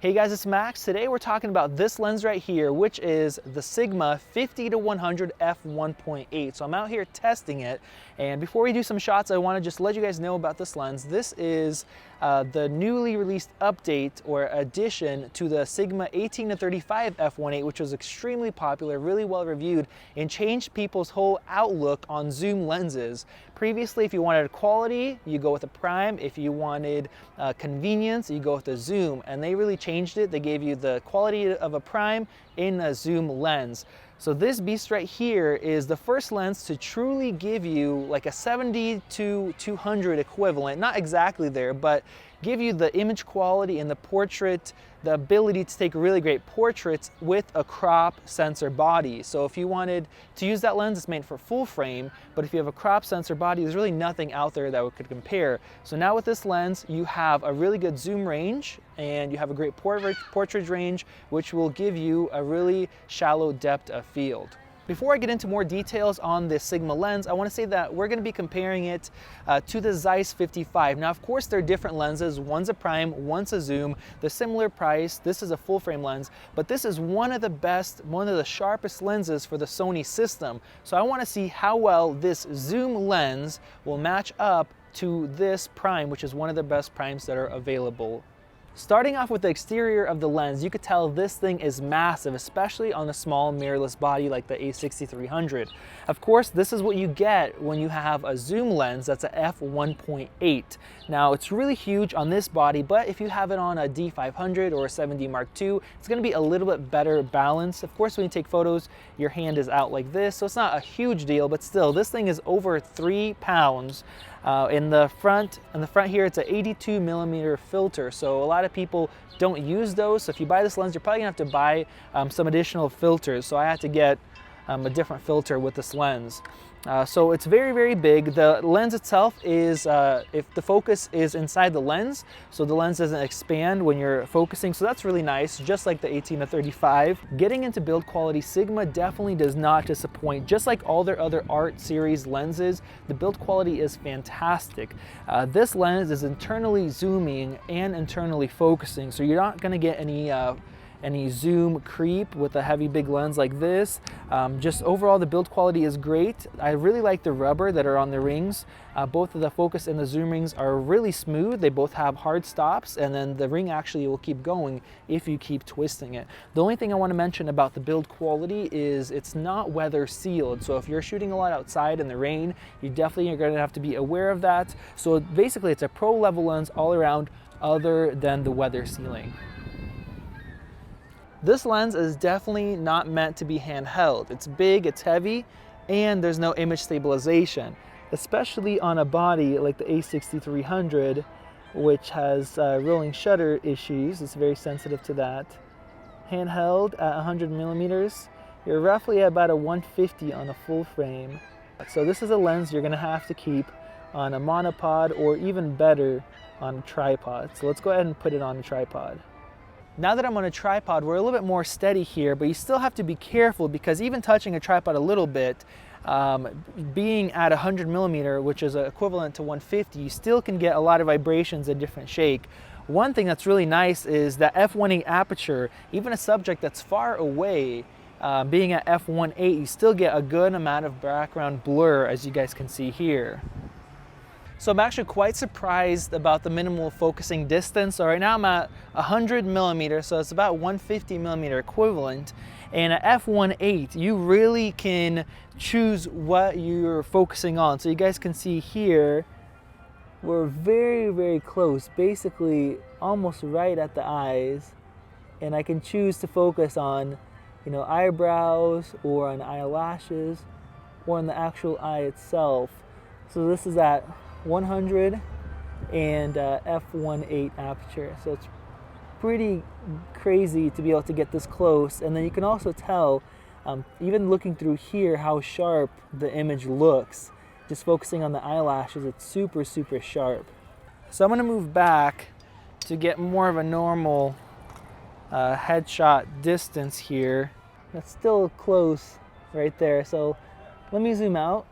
Hey guys, it's Max. Today we're talking about this lens right here, which is the Sigma 50-100 F1.8. So I'm out here testing it, and before we do some shots, I want to just let you guys know about this lens. This is the newly released update or addition to the Sigma 18-35 F1.8, which was extremely popular, really well reviewed, and changed people's whole outlook on zoom lenses. Previously, if you wanted quality, you go with a prime. If you wanted convenience, you go with a zoom, and they really changed it. They gave you the quality of a prime in a zoom lens. So this beast right here is the first lens to truly give you like a 70-200 equivalent, not exactly there, but give you the image quality and the portrait, the ability to take really great portraits with a crop sensor body. So if you wanted to use that lens, it's made for full frame, but if you have a crop sensor body, there's really nothing out there that could compare. So now with this lens, you have a really good zoom range and you have a great portrait range, which will give you a really shallow depth of field. Before I get into more details on this Sigma lens, I want to say that we're going to be comparing it to the Zeiss 55. Now, of course, they're different lenses. One's a prime, one's a zoom. They're similar price. This is a full frame lens, but this is one of the best, one of the sharpest lenses for the Sony system. So I want to see how well this zoom lens will match up to this prime, which is one of the best primes that are available. Starting off with the exterior of the lens, you could tell this thing is massive, especially on a small mirrorless body like the A6300. Of course, this is what you get when you have a zoom lens that's a f1.8. Now, it's really huge on this body, but if you have it on a D500 or a 7D Mark II, it's going to be a little bit better balance. Of course, when you take photos, your hand is out like this, so it's not a huge deal, but still, this thing is over 3 pounds. In the front here, it's an 82mm filter, so a lot of people don't use those. So if you buy this lens, you're probably gonna have to buy some additional filters. So I had to get a different filter with this lens. So it's very, very big. The lens itself is, if the focus is inside the lens, so the lens doesn't expand when you're focusing, so that's really nice, just like the 18-35. Getting into build quality, Sigma definitely does not disappoint. Just like all their other art series lenses, the build quality is fantastic. This lens is internally zooming and internally focusing, so you're not gonna get any zoom creep with a heavy big lens like this. Just overall, the build quality is great. I really like the rubber that are on the rings. Both of the focus and the zoom rings are really smooth. They both have hard stops, and then the ring actually will keep going if you keep twisting it. The only thing I want to mention about the build quality is it's not weather sealed. So if you're shooting a lot outside in the rain, you definitely are going to have to be aware of that. So basically, it's a pro level lens all around other than the weather sealing. This lens is definitely not meant to be handheld. It's big, it's heavy, and there's no image stabilization, especially on a body like the A6300, which has rolling shutter issues. It's very sensitive to that. Handheld at 100mm, you're roughly at about a 150 on a full frame. So this is a lens you're gonna have to keep on a monopod or even better on a tripod. So let's go ahead and put it on a tripod. Now that I'm on a tripod, we're a little bit more steady here, but you still have to be careful because even touching a tripod a little bit, being at 100mm, which is equivalent to 150, you still can get a lot of vibrations and different shake. One thing that's really nice is that f1.8 aperture, even a subject that's far away, being at f1.8, you still get a good amount of background blur, as you guys can see here. So I'm actually quite surprised about the minimal focusing distance. So right now I'm at 100mm, so it's about 150mm equivalent. And at f1.8, you really can choose what you're focusing on. So you guys can see here, we're very, very close, basically almost right at the eyes. And I can choose to focus on, you know, eyebrows or on eyelashes or on the actual eye itself. So this is at 100 and f1.8 aperture, so it's pretty crazy to be able to get this close. And then you can also tell, even looking through here, how sharp the image looks. Just focusing on the eyelashes, it's super, super sharp. So I'm going to move back to get more of a normal headshot distance here. That's still close right there, so let me zoom out.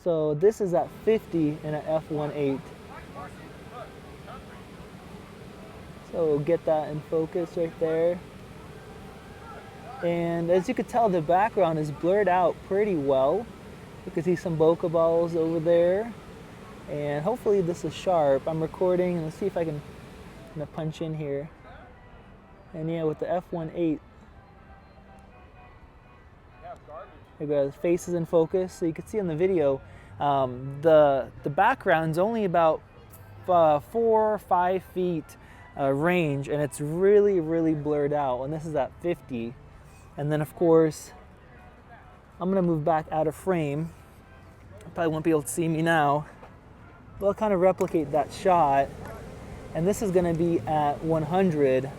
So this is at 50 and at f1.8. So So get that in focus right there. And as you can tell, the background is blurred out pretty well. You can see some bokeh balls over there. And hopefully this is sharp. I'm recording, and let's see if I can punch in here. And yeah, with the F1.8, the face is in focus, so you can see in the video, the background's only about 4 or 5 feet range, and it's really blurred out. And this is at 50. And then of course, I'm gonna move back out of frame. You probably won't be able to see me now. But I'll kind of replicate that shot. And this is gonna be at 100.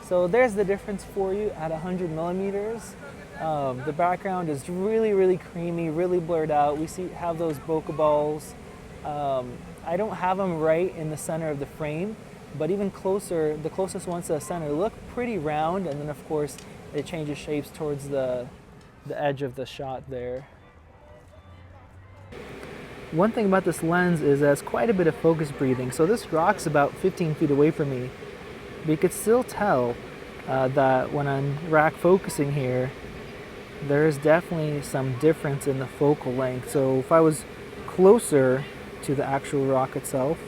So there's the difference for you at 100 millimeters. The background is really creamy, really blurred out. We have those bokeh balls. I don't have them right in the center of the frame, but even closer, the closest ones to the center look pretty round, and then of course it changes shapes towards the edge of the shot there. One thing about this lens is that it's quite a bit of focus breathing. So this rock's about 15 feet away from me, but you could still tell that when I'm rack focusing here, there's definitely some difference in the focal length. So if I was closer to the actual rock itself,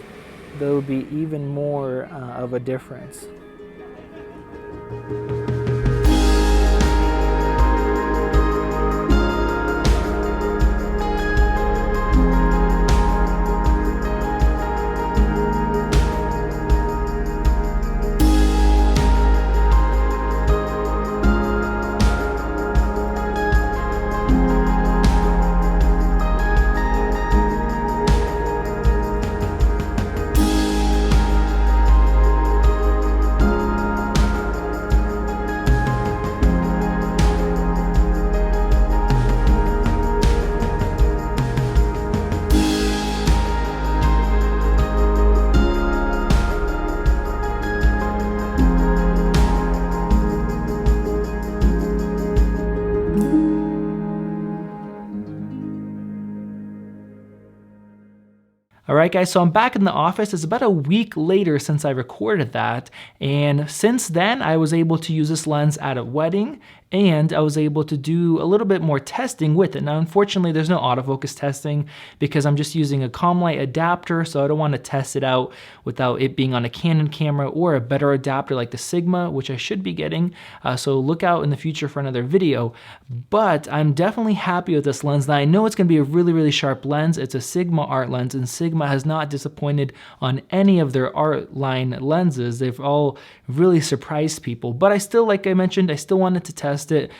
there would be even more of a difference. Alright guys, so I'm back in the office. It's about a week later since I recorded that, and since then I was able to use this lens at a wedding, and I was able to do a little bit more testing with it. Now unfortunately there's no autofocus testing because I'm just using a ComLite adapter, so I don't want to test it out without it being on a Canon camera or a better adapter like the Sigma, which I should be getting, so look out in the future for another video. But I'm definitely happy with this lens. Now I know it's going to be a really sharp lens. It's a Sigma art lens, and Sigma has not disappointed on any of their art line lenses. They've all really surprised people, but I still, like I mentioned, I still wanted to test it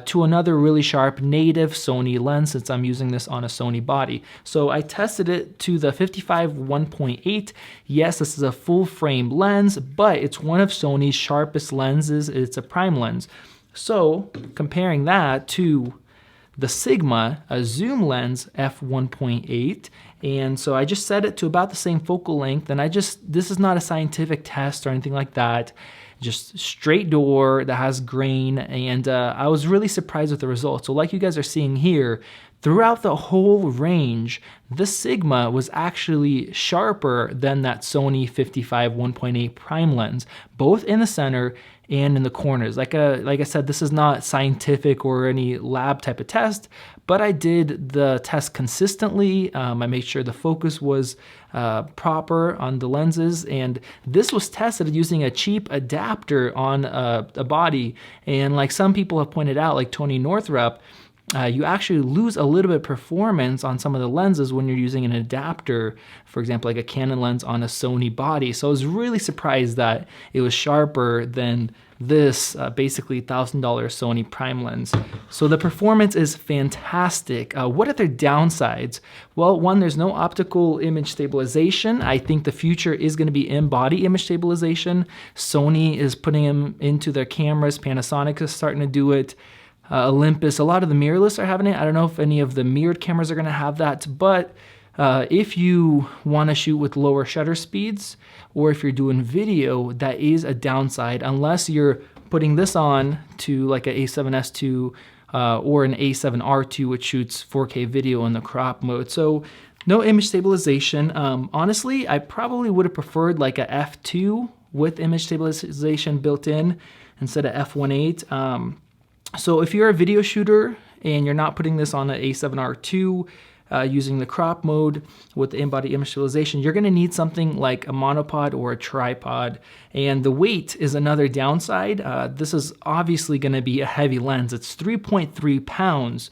to another really sharp native Sony lens since I'm using this on a Sony body. So I tested it to the 50-100mm. Yes, this is a full frame lens, but it's one of Sony's sharpest lenses. It's a prime lens. So comparing that to the Sigma, a zoom lens f1.8, and so I just set it to about the same focal length, and this is not a scientific test or anything like that, just straight door that has grain, and I was really surprised with the results. So like you guys are seeing here, throughout the whole range, the Sigma was actually sharper than that Sony 55-1.8 prime lens, both in the center and in the corners. Like I said, this is not scientific or any lab type of test, but I did the test consistently. I made sure the focus was proper on the lenses, and this was tested using a cheap adapter on a body. And like some people have pointed out, like Tony Northrup, you actually lose a little bit of performance on some of the lenses when you're using an adapter, for example, like a Canon lens on a Sony body. So I was really surprised that it was sharper than this basically $1,000 Sony prime lens. So the performance is fantastic. What are their downsides? Well, one, there's no optical image stabilization. I think the future is going to be in-body image stabilization. Sony is putting them into their cameras. Panasonic is starting to do it. Olympus, a lot of the mirrorless are having it. I don't know if any of the mirrored cameras are going to have that, but if you want to shoot with lower shutter speeds, or if you're doing video, that is a downside, unless you're putting this on to like an A7S II or an A7R II, which shoots 4K video in the crop mode. So no image stabilization. Honestly, I probably would have preferred like a F2 with image stabilization built in instead of f1.8. So if you're a video shooter and you're not putting this on the A7R2, using the crop mode with the in-body image stabilization, you're going to need something like a monopod or a tripod. And the weight is another downside. This is obviously going to be a heavy lens. It's 3.3 pounds,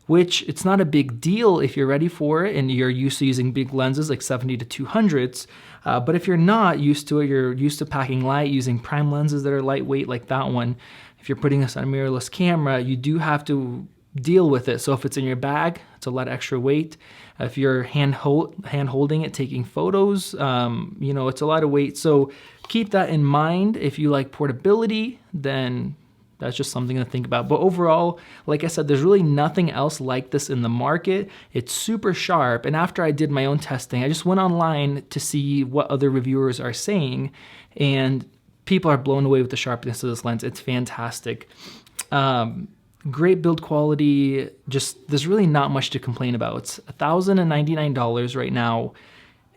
which it's not a big deal if you're ready for it and you're used to using big lenses like 70 to 200s. But if you're not used to it, you're used to packing light, using prime lenses that are lightweight like that one. If you're putting this on a mirrorless camera, you do have to deal with it. So if it's in your bag, it's a lot of extra weight. If you're hand holding it, taking photos, you know, it's a lot of weight. So keep that in mind. If you like portability, then that's just something to think about. But overall, like I said, there's really nothing else like this in the market. It's super sharp. And after I did my own testing, I just went online to see what other reviewers are saying. And people are blown away with the sharpness of this lens. It's fantastic. Great build quality. Just, there's really not much to complain about. It's $1,099 right now.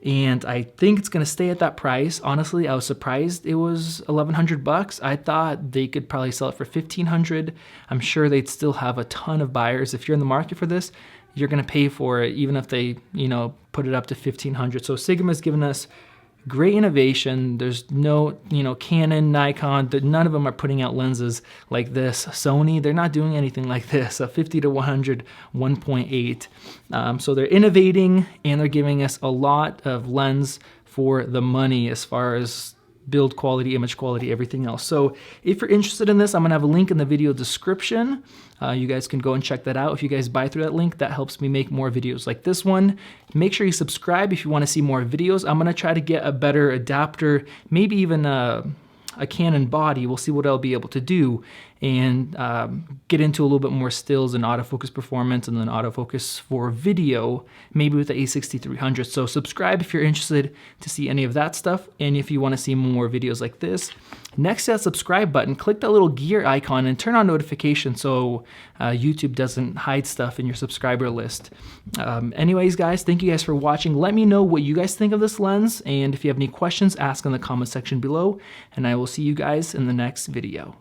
And I think it's going to stay at that price. Honestly, I was surprised it was $1,100. I thought they could probably sell it for $1,500. I'm sure they'd still have a ton of buyers. If you're in the market for this, you're going to pay for it, even if they, you know, put it up to $1,500. So Sigma's given us great innovation. There's no, you know, Canon, Nikon, none of them are putting out lenses like this. Sony, they're not doing anything like this, a 50-100 1.8. So they're innovating and they're giving us a lot of lens for the money as far as build quality, image quality, everything else. So if you're interested in this, I'm gonna have a link in the video description. You guys can go and check that out. If you guys buy through that link, that helps me make more videos like this one. Make sure you subscribe if you wanna see more videos. I'm gonna try to get a better adapter, maybe even a Canon body. We'll see what I'll be able to do, and get into a little bit more stills and autofocus performance, and then autofocus for video, maybe with the A6300. So subscribe if you're interested to see any of that stuff, and if you want to see more videos like this. Next to that subscribe button, click that little gear icon and turn on notifications so YouTube doesn't hide stuff in your subscriber list. Anyways, guys, thank you guys for watching. Let me know what you guys think of this lens, and if you have any questions, ask in the comment section below, and I will see you guys in the next video.